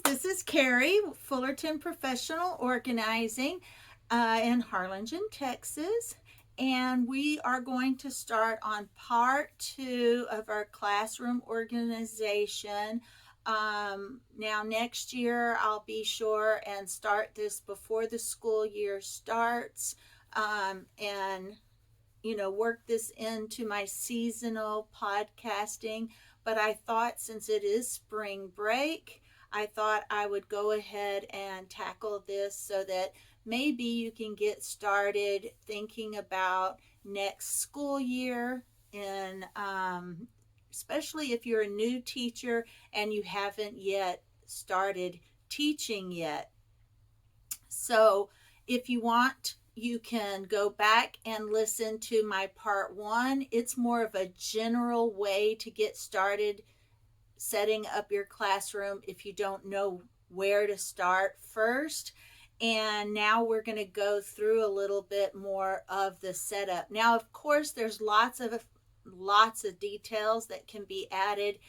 guys, this is Carrie, Fullerton Professional Organizing in Harlingen, Texas. And we are going to start on part 2 of our classroom organization. Now, next year, I'll be sure and start this before the school year starts and work this into my seasonal podcasting. But I thought since it is spring break, I thought I would go ahead and tackle this so that maybe you can get started thinking about next school year, and especially if you're a new teacher and you haven't yet started teaching yet. So if you want, you can go back and listen to my part 1. It's more of a general way to get started setting up your classroom if you don't know where to start first. And now we're going to go through a little bit more of the setup. Now, of course, there's lots of details that can be added,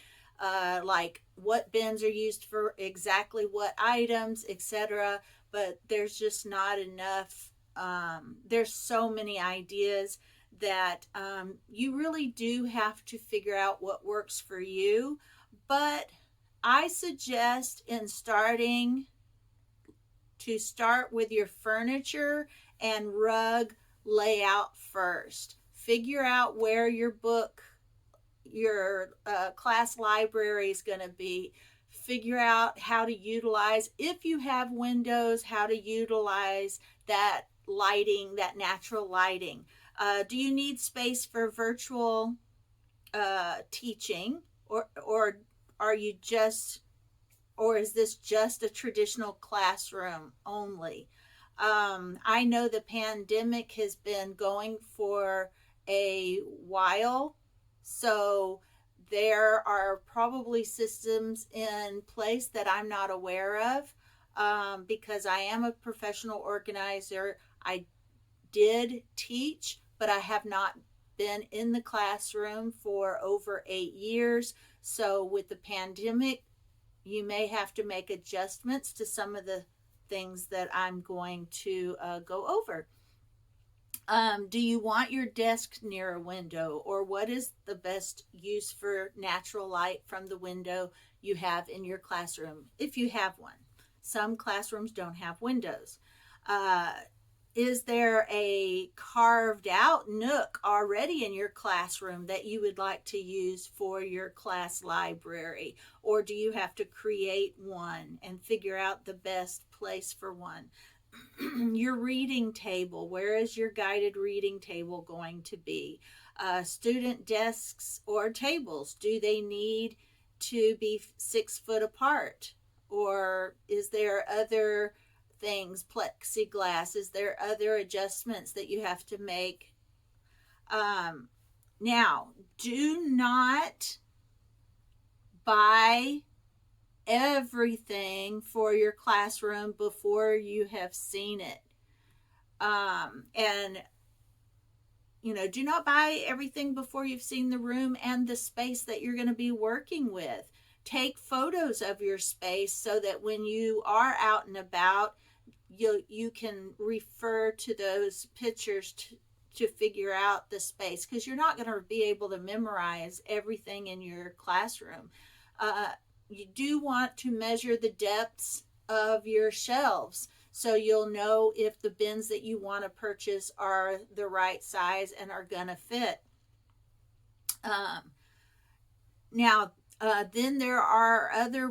like what bins are used for exactly what items, etc. But there's just not enough. There's so many ideas that you really do have to figure out what works for you. But I suggest to start with your furniture and rug layout first. Figure out where your class library is going to be. Figure out how to utilize, if you have windows, how to utilize that lighting, that natural lighting. Do you need space for virtual teaching, or are you just, or is this just a traditional classroom only? I know the pandemic has been going for a while, so there are probably systems in place that I'm not aware of, because I am a professional organizer. I did teach, but I have not been in the classroom for over 8 years. So with the pandemic, you may have to make adjustments to some of the things that I'm going to go over. Do you want your desk near a window, or what is the best use for natural light from the window you have in your classroom, if you have one? Some classrooms don't have windows. Is there a carved out nook already in your classroom that you would like to use for your class library? Or do you have to create one and figure out the best place for one? Your reading table, where is your guided reading table going to be? Student desks or tables, do they need to be 6 foot apart? Or is there other things, plexiglass? Is there other adjustments that you have to make? Now, do not buy everything for your classroom before you have seen it. And do not buy everything before you've seen the room and the space that you're going to be working with. Take photos of your space so that when you are out and about, you can refer to those pictures to figure out the space, because you're not going to be able to memorize everything in your classroom. You do want to measure the depths of your shelves so you'll know if the bins that you want to purchase are the right size and are going to fit. Then there are other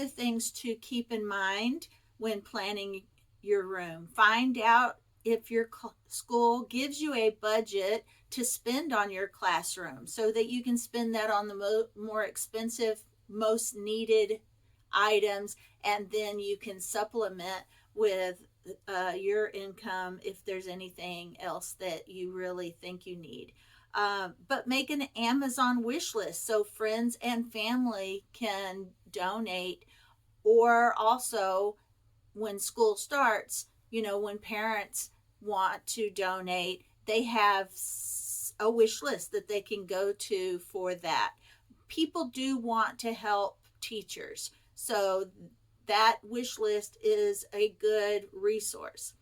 things to keep in mind when planning your room. Find out if your school gives you a budget to spend on your classroom so that you can spend that on the more expensive, most needed items, and then you can supplement with your income if there's anything else that you really think you need. But make an Amazon wish list so friends and family can donate. Or also, when school starts, when parents want to donate, they have a wish list that they can go to for that. People do want to help teachers. So that wish list is a good resource.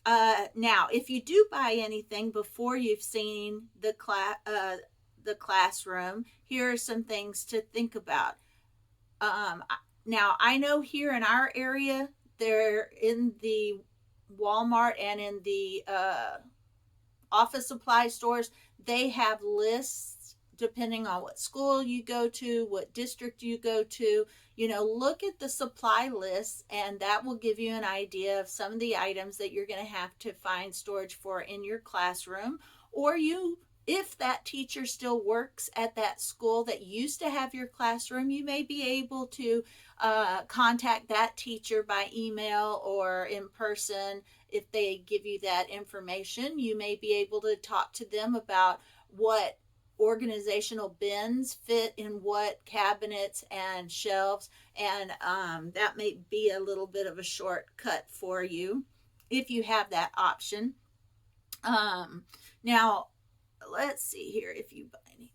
Now, if you do buy anything before you've seen the classroom, here are some things to think about. Um, Now, I know here in our area, they're in the Walmart and in the office supply stores, they have lists depending on what school you go to, what district you go to. Look at the supply lists, and that will give you an idea of some of the items that you're going to have to find storage for in your classroom. Or if that teacher still works at that school that used to have your classroom, you may be able to contact that teacher by email or in person. If they give you that information, you may be able to talk to them about what organizational bins fit in what cabinets and shelves, and that may be a little bit of a shortcut for you if you have that option. Now, let's see here if you buy anything.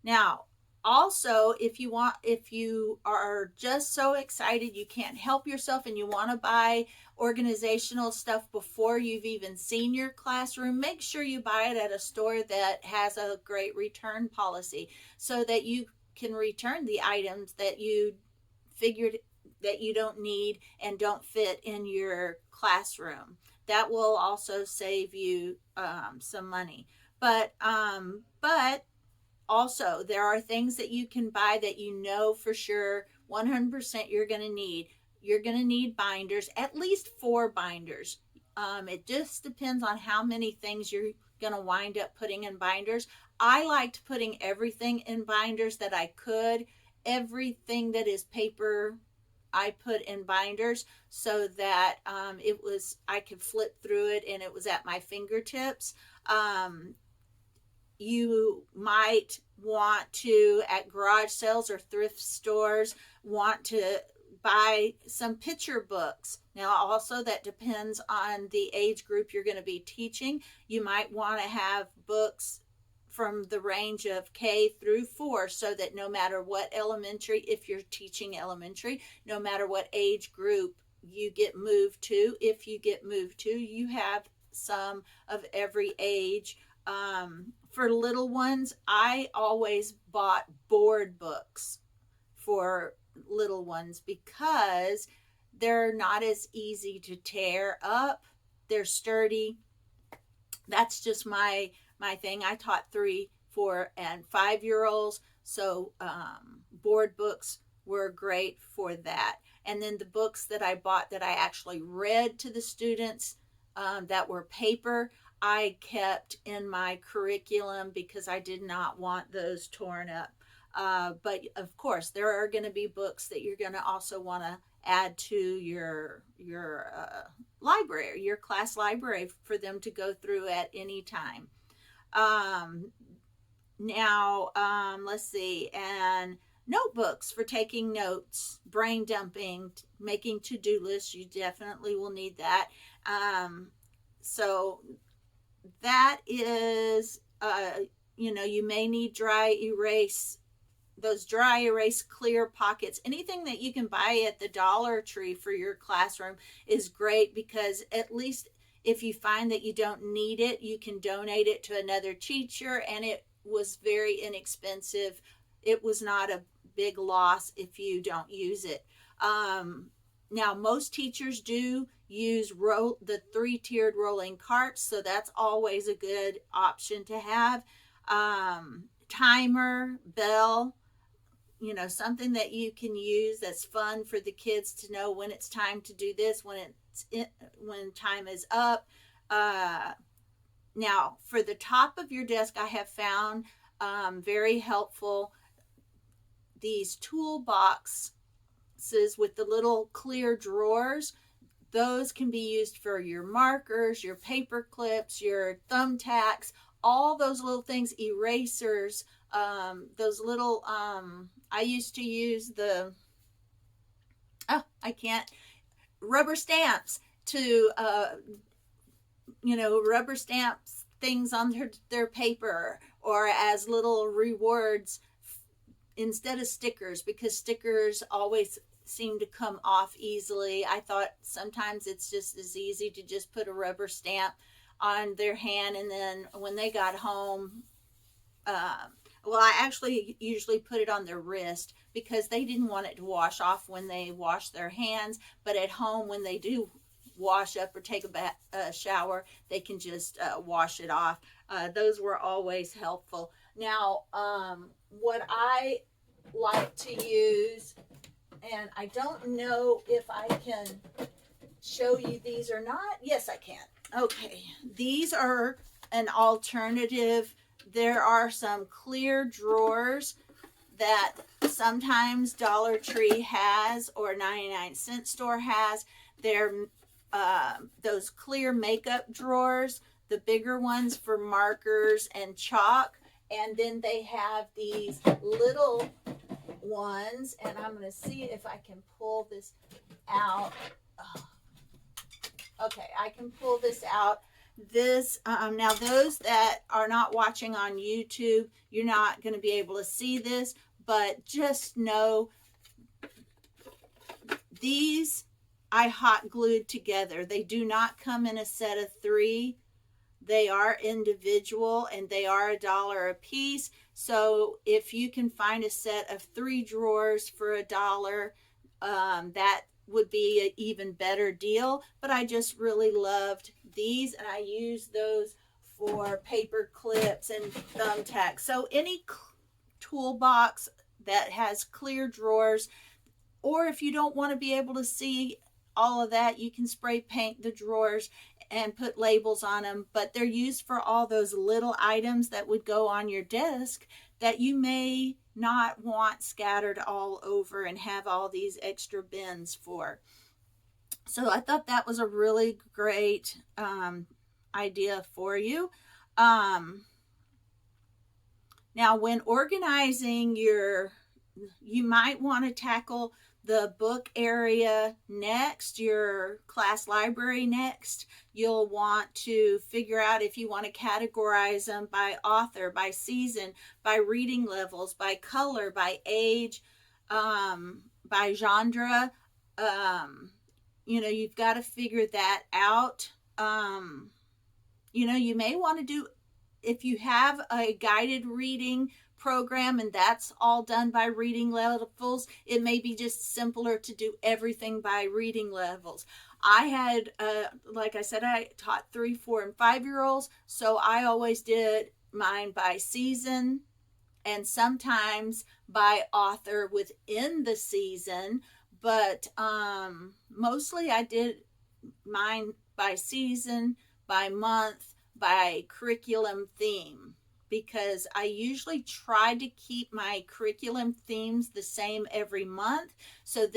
Now, also, if you are just so excited you can't help yourself and you want to buy organizational stuff before you've even seen your classroom, make sure you buy it at a store that has a great return policy so that you can return the items that you figured that you don't need and don't fit in your classroom. That will also save you some money. But also, there are things that you can buy that you know for sure 100% you're going to need. You're going to need binders, at least 4 binders. It just depends on how many things you're going to wind up putting in binders. I liked putting everything in binders that I could. Everything that is paper, I put in binders so that I could flip through it and it was at my fingertips. You might want to, at garage sales or thrift stores, want to buy some picture books. Now, also, that depends on the age group you're going to be teaching. You might want to have books from the range of K through 4 so that no matter what elementary, if you're teaching elementary, no matter what age group you get moved to, if you get moved to, you have some of every age. For little ones, I always bought board books for little ones because they're not as easy to tear up. They're sturdy. That's just my thing. I taught 3, 4, and 5-year olds, so board books were great for that. And then the books that I bought that I actually read to the students that were paper, I kept in my curriculum because I did not want those torn up. But of course, there are going to be books that you're going to also want to add to your library, your class library, for them to go through at any time. Um, let's see, and notebooks for taking notes, brain dumping, making to-do lists. You definitely will need that. So that is, you may need those dry erase clear pockets. Anything that you can buy at the Dollar Tree for your classroom is great, because at least if you find that you don't need it, you can donate it to another teacher, and it was very inexpensive. It was not a big loss if you don't use it. Now, most teachers do use the 3-tiered rolling carts, so that's always a good option to have. Timer, bell, something that you can use that's fun for the kids to know when it's time to do this, when time is up. Now, for the top of your desk, I have found very helpful these toolboxes with the little clear drawers. Those can be used for your markers, your paper clips, your thumbtacks, all those little things, erasers, those little, I used to use rubber stamps to, rubber stamps things on their paper, or as little rewards instead of stickers, because stickers always seem to come off easily. I thought sometimes it's just as easy to just put a rubber stamp on their hand, and then when they got home, uh, well, I actually usually put it on their wrist because they didn't want it to wash off when they wash their hands. But at home, when they do wash up or take a shower, they can just wash it off. Those were always helpful. Now, what I like to use, and I don't know if I can show you these or not. Yes, I can. Okay, these are an alternative. There are some clear drawers that sometimes Dollar Tree has or 99-cent store has. They're those clear makeup drawers, the bigger ones for markers and chalk. And then they have these little ones, and I'm going to see if I can pull this out. Okay, I can pull this out. This now, those that are not watching on YouTube, you're not going to be able to see this, but just know these I hot glued together. They do not come in a set of 3. They are individual, and they are $1 a piece. So if you can find a set of 3 drawers for $1, that would be an even better deal. But I just really loved these, and I use those for paper clips and thumbtacks. So any toolbox that has clear drawers, or if you don't want to be able to see all of that, you can spray paint the drawers and put labels on them. But they're used for all those little items that would go on your desk that you may not want scattered all over and have all these extra bins for. So I thought that was a really great idea for you. Now, when organizing you might want to tackle the book area next, your class library next. You'll want to figure out if you want to categorize them by author, by season, by reading levels, by color, by age, by genre. You've got to figure that out. You may want to do, if you have a guided reading program and that's all done by reading levels, it may be just simpler to do everything by reading levels. I had, like I said, I taught 3, 4, and 5-year-olds, so I always did mine by season and sometimes by author within the season, but mostly I did mine by season, by month, by curriculum theme, because I usually try to keep my curriculum themes the same every month. So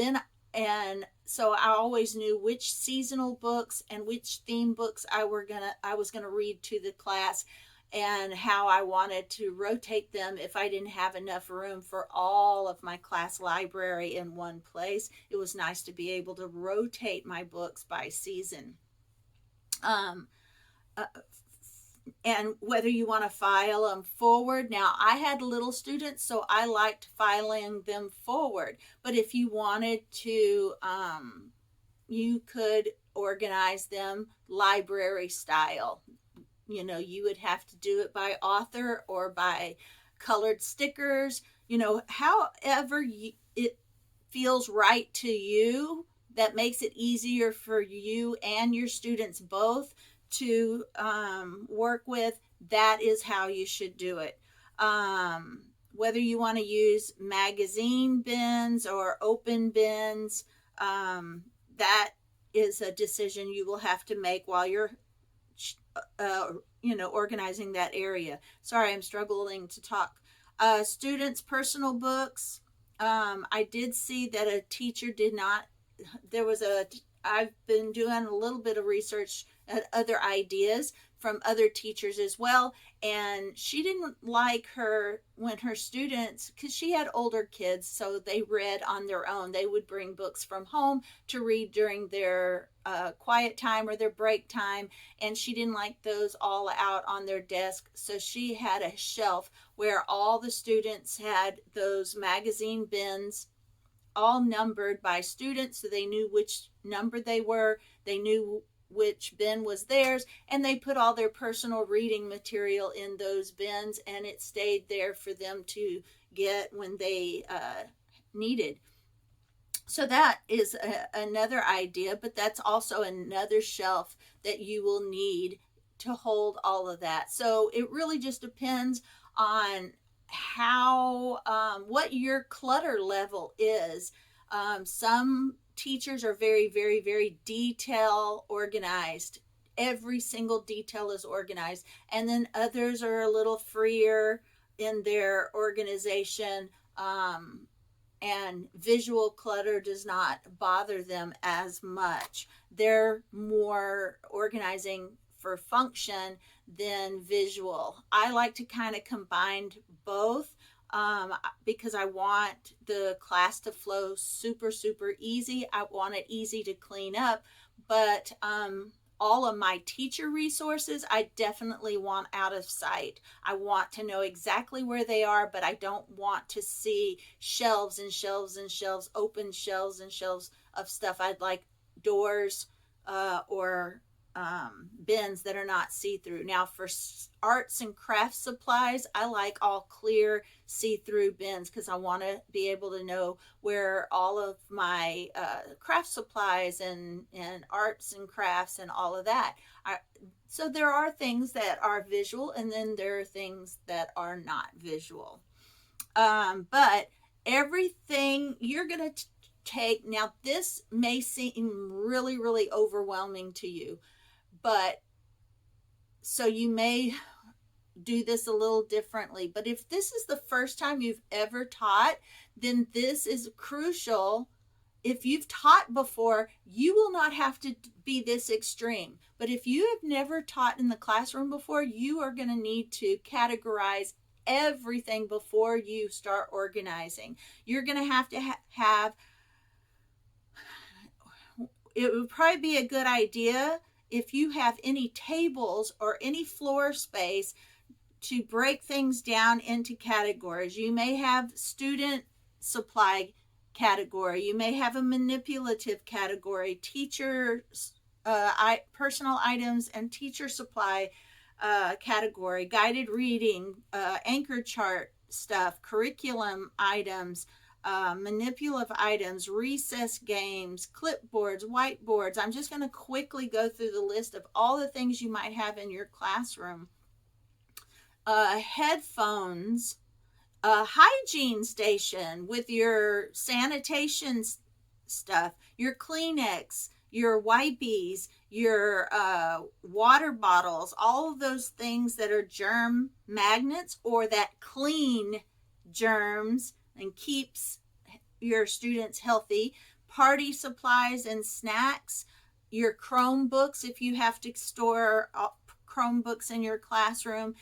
I always knew which seasonal books and which theme books I was gonna read to the class, and how I wanted to rotate them if I didn't have enough room for all of my class library in one place. It was nice to be able to rotate my books by season. And whether you want to file them forward. Now, I had little students, so I liked filing them forward. But if you wanted to, you could organize them library style. You would have to do it by author or by colored stickers. However it feels right to you, that makes it easier for you and your students both to work with. That is how you should do it. Whether you want to use magazine bins or open bins, that is a decision you will have to make while you're organizing that area. Sorry, I'm struggling to talk. Students' personal books. I did see that a teacher did not. I've been doing a little bit of research at other ideas from other teachers as well, and she didn't like when her students, because she had older kids, so they read on their own. They would bring books from home to read during their quiet time or their break time, and she didn't like those all out on their desk, so she had a shelf where all the students had those magazine bins all numbered by students, so they knew which number they were, they knew which bin was theirs, and they put all their personal reading material in those bins, and it stayed there for them to get when they needed. So that is another idea, but that's also another shelf that you will need to hold all of that. So it really just depends on how what your clutter level is. Some teachers are very, very, very detail organized. Every single detail is organized, and then others are a little freer in their organization. And visual clutter does not bother them as much. They're more organizing for function than visual. I like to kind of combine both because I want the class to flow super, super easy. I want it easy to clean up, but all of my teacher resources, I definitely want out of sight. I want to know exactly where they are, but I don't want to see shelves and shelves and shelves, open shelves and shelves of stuff. I'd like doors or bins that are not see-through. Now for arts and craft supplies, I like all clear see-through bins because I want to be able to know where all of my craft supplies and arts and crafts and all of that are. So there are things that are visual, and then there are things that are not visual. But everything you're going to take, now this may seem really, really overwhelming to you, but so you may do this a little differently. But if this is the first time you've ever taught, then this is crucial. If you've taught before, you will not have to be this extreme. But if you have never taught in the classroom before, you are going to need to categorize everything before you start organizing. You're going to have it would probably be a good idea if you have any tables or any floor space to break things down into categories. You may have student supply category, you may have a manipulative category, teacher personal items and teacher supply category, guided reading, anchor chart stuff, curriculum items, manipulative items, recess games, clipboards, whiteboards. I'm just going to quickly go through the list of all the things you might have in your classroom. Headphones, a hygiene station with your sanitation stuff, your Kleenex, your wipes, your water bottles, all of those things that are germ magnets or that clean germs and keeps your students healthy. Party supplies and snacks, your Chromebooks if you have to store Chromebooks in your classroom.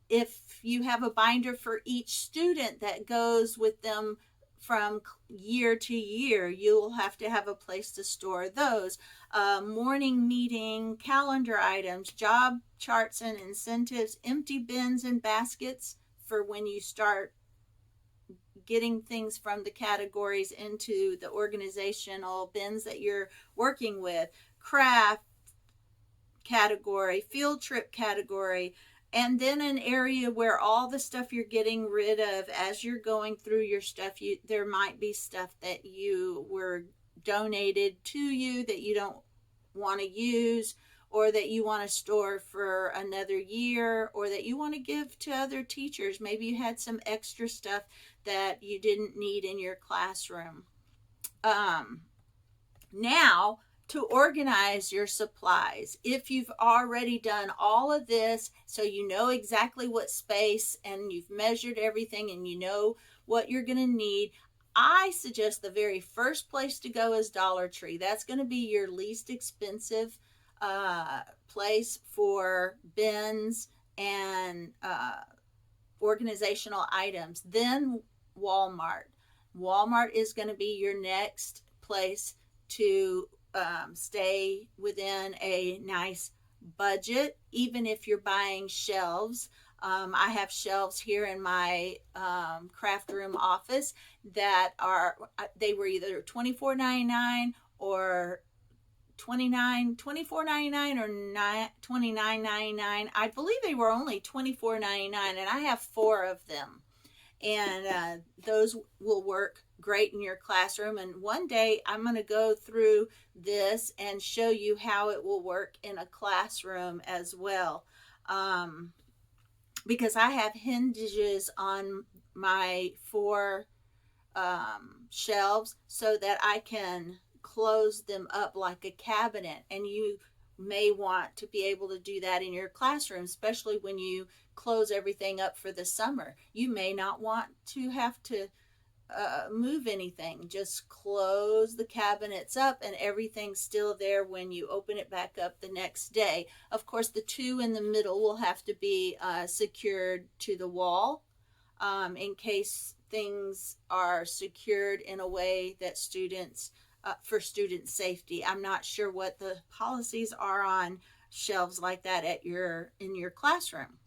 If you have a binder for each student that goes with them from year to year, you'll have to have a place to store those. Morning meeting, calendar items, job charts and incentives, empty bins and baskets for when you start getting things from the categories into the organizational bins that you're working with, craft category, field trip category, and then an area where all the stuff you're getting rid of as you're going through your stuff. There might be stuff that you were donated to you that you don't want to use, or that you want to store for another year, or that you want to give to other teachers. Maybe you had some extra stuff that you didn't need in your classroom. Now, to organize your supplies. If you've already done all of this, so you know exactly what space and you've measured everything and you know what you're going to need, I suggest the very first place to go is Dollar Tree. That's going to be your least expensive place for bins and organizational items. Then Walmart. Walmart is going to be your next place to stay within a nice budget, even if you're buying shelves. I have shelves here in my craft room office that are, they were either $24.99 or 24.99 or 29.99. I believe they were only 24.99, and I have 4 of them, and those will work great in your classroom. And one day I'm going to go through this and show you how it will work in a classroom as well, because I have hinges on my 4 shelves so that I can close them up like a cabinet. And you may want to be able to do that in your classroom, especially when you close everything up for the summer. You may not want to have to move anything. Just close the cabinets up and everything's still there when you open it back up the next day. Of course, the 2 in the middle will have to be secured to the wall, in case things are secured in a way that for student safety. I'm not sure what the policies are on shelves like that in your classroom.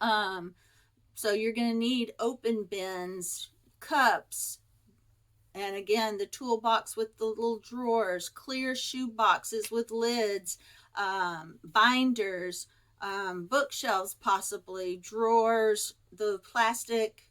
So you're going to need open bins, cups, and again, the toolbox with the little drawers, clear shoe boxes with lids, binders, bookshelves, possibly drawers, the plastic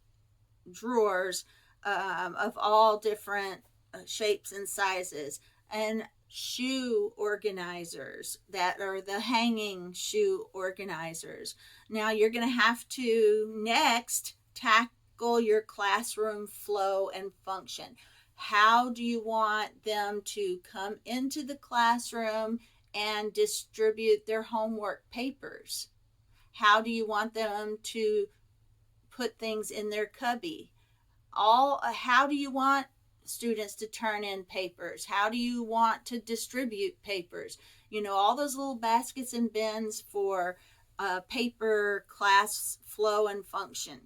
drawers of all different shapes and sizes, and shoe organizers that are the hanging shoe organizers. Now you're going to have to next tackle your classroom flow and function. How do you want them to come into the classroom and distribute their homework papers? How do you want them to put things in their cubby? How do you want students to turn in papers? How do you want to distribute papers? All those little baskets and bins for paper class flow and function.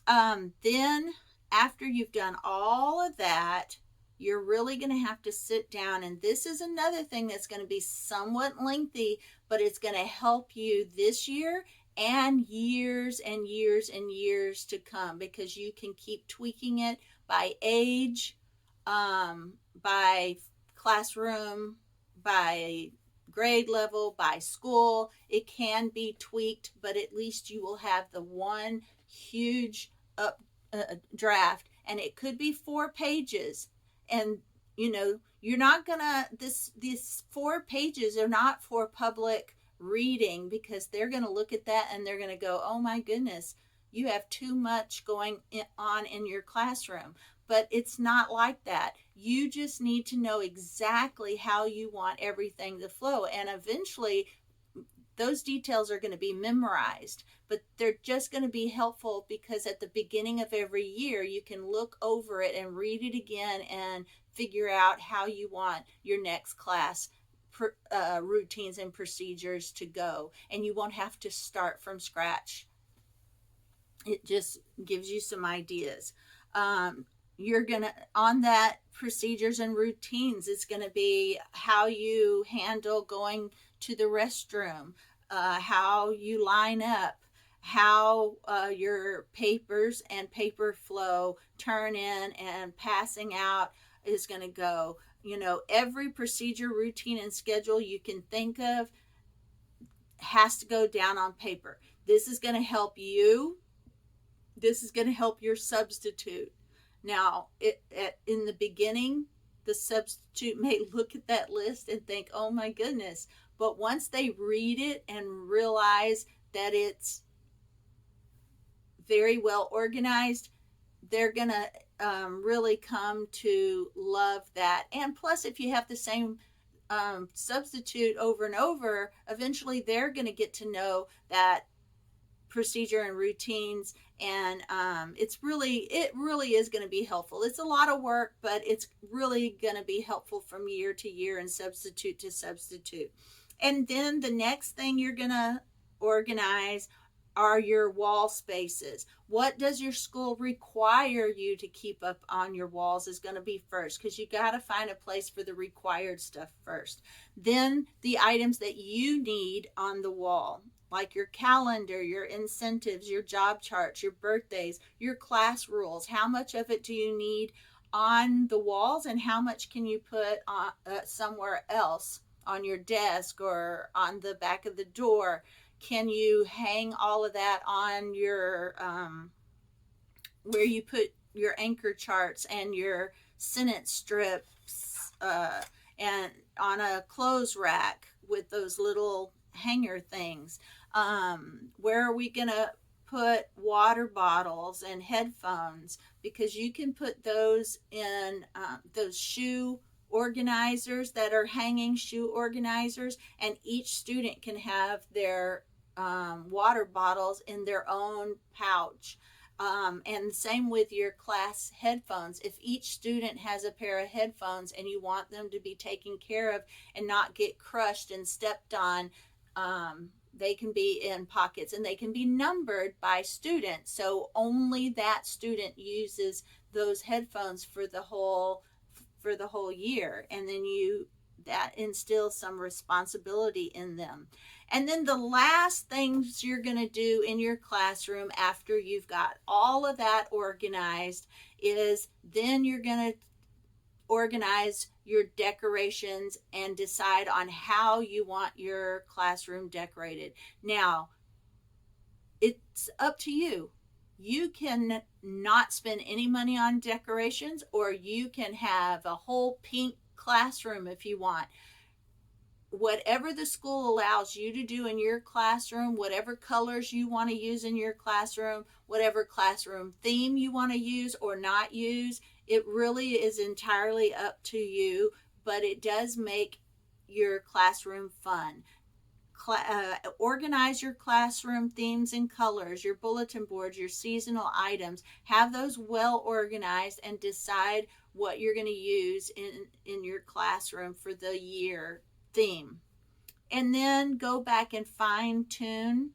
Then after you've done all of that, you're really going to have to sit down, and this is another thing that's going to be somewhat lengthy, but it's going to help you this year and years and years and years to come, because you can keep tweaking it by age, by classroom, by grade level, by school. It can be tweaked, but at least you will have the one huge draft, and it could be 4 pages. And you're not gonna, these 4 pages are not for public reading, because they're going to look at that and they're going to go, oh my goodness, you have too much going on in your classroom. But it's not like that. You just need to know exactly how you want everything to flow, and eventually those details are going to be memorized, but they're just going to be helpful because at the beginning of every year you can look over it and read it again and figure out how you want your next class routines and procedures to go, and you won't have to start from scratch. It just gives you some ideas. You're gonna, on that procedures and routines, it's going to be how you handle going to the restroom, how you line up, how your papers and paper flow, turn in and passing out is going to go. Every procedure, routine, and schedule you can think of has to go down on paper. This is going to help you. This is going to help your substitute. Now, in the beginning, the substitute may look at that list and think, oh my goodness. But once they read it and realize that it's very well organized, they're going to really come to love that. And plus, if you have the same substitute over and over, eventually they're going to get to know that procedure and routines, and it really is going to be helpful. It's a lot of work, but it's really going to be helpful from year to year and substitute to substitute. And then the next thing you're going to organize are your wall spaces. What does your school require you to keep up on your walls is going to be first, because you got to find a place for the required stuff first. Then the items that you need on the wall. like your calendar, your incentives, your job charts, your birthdays, your class rules. How much of it do you need on the walls, and how much can you put on somewhere else, on your desk or on the back of the door? Can you hang all of that on your where you put your anchor charts and your sentence strips, and on a clothes rack with those little hanger things? Where are we going to put water bottles and headphones? Because you can put those in those shoe organizers that are hanging shoe organizers, and each student can have their water bottles in their own pouch. And same with your class headphones. If each student has a pair of headphones and you want them to be taken care of and not get crushed and stepped on, they can be in pockets, and they can be numbered by student. So only that student uses those headphones for the whole year, and then that instills some responsibility in them. And then the last things you're going to do in your classroom after you've got all of that organized is then you're going to organize your decorations and decide on how you want your classroom decorated. Now, it's up to you. You can not spend any money on decorations, or you can have a whole pink classroom if you want. Whatever the school allows you to do in your classroom, whatever colors you want to use in your classroom, whatever classroom theme you want to use or not use, it really is entirely up to you, but it does make your classroom fun. Organize your classroom themes and colors, your bulletin boards, your seasonal items. Have those well organized and decide what you're going to use in your classroom for the year theme. And then go back and fine tune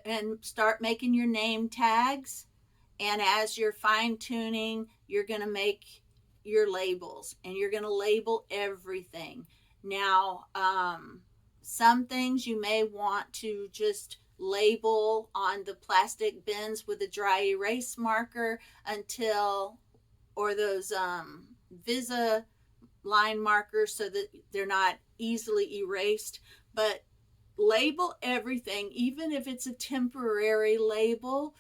and start making your name tags. And as you're fine tuning, you're going to make your labels, and you're going to label everything. Now, some things you may want to just label on the plastic bins with a dry erase marker or those Visa line markers, so that they're not easily erased. But label everything, even if it's a temporary label,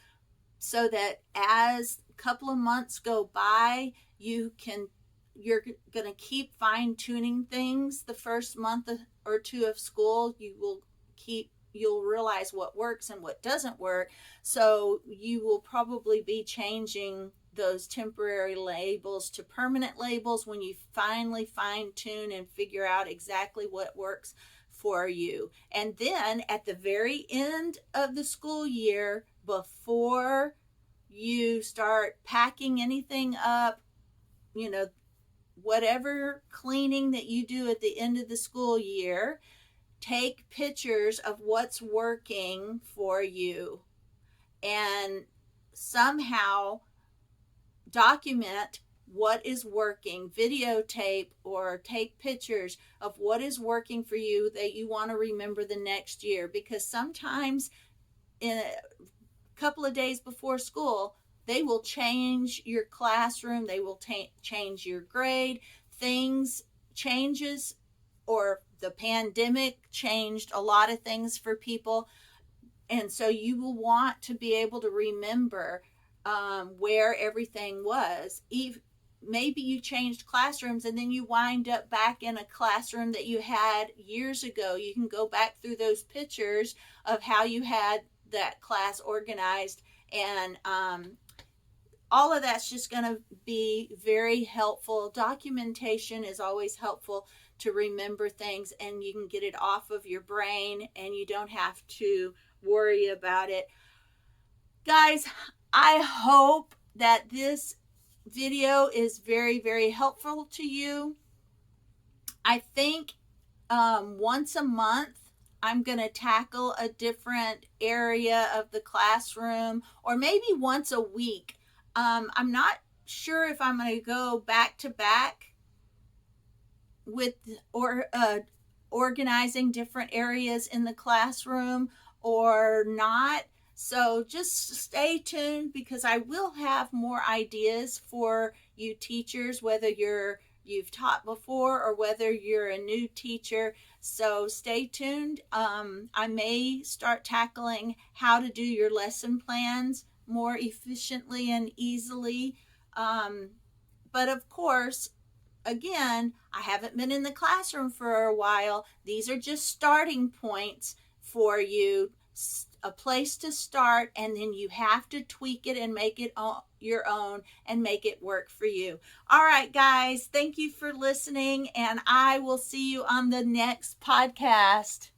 so that as a couple of months go by, you're going to keep fine tuning things. The first month or two of school, you'll realize what works and what doesn't work. So you will probably be changing those temporary labels to permanent labels when you finally fine tune and figure out exactly what works for you. And then at the very end of the school year, before you start packing anything up, whatever cleaning that you do at the end of the school year, take pictures of what's working for you and somehow document what is working. Videotape or take pictures of what is working for you that you want to remember the next year, because sometimes in a couple of days before school, they will change your classroom, they will change your grade. Things changes, or the pandemic changed a lot of things for people, and so you will want to be able to remember where everything was. Maybe you changed classrooms and then you wind up back in a classroom that you had years ago. You can go back through those pictures of how you had that class organized, and all of that's just going to be very helpful. Documentation is always helpful to remember things, and you can get it off of your brain and you don't have to worry about it. Guys, I hope that this video is very, very helpful to you. I think once a month I'm going to tackle a different area of the classroom, or maybe once a week. I'm not sure if I'm going to go back to back with organizing different areas in the classroom or not. So just stay tuned, because I will have more ideas for you teachers, whether you've taught before or whether you're a new teacher. So stay tuned. I may start tackling how to do your lesson plans more efficiently and easily. Um, but of course, again, I haven't been in the classroom for a while. These are just starting points for you, a place to start, and then you have to tweak it and make it your own and make it work for you. All right, guys, thank you for listening, and I will see you on the next podcast.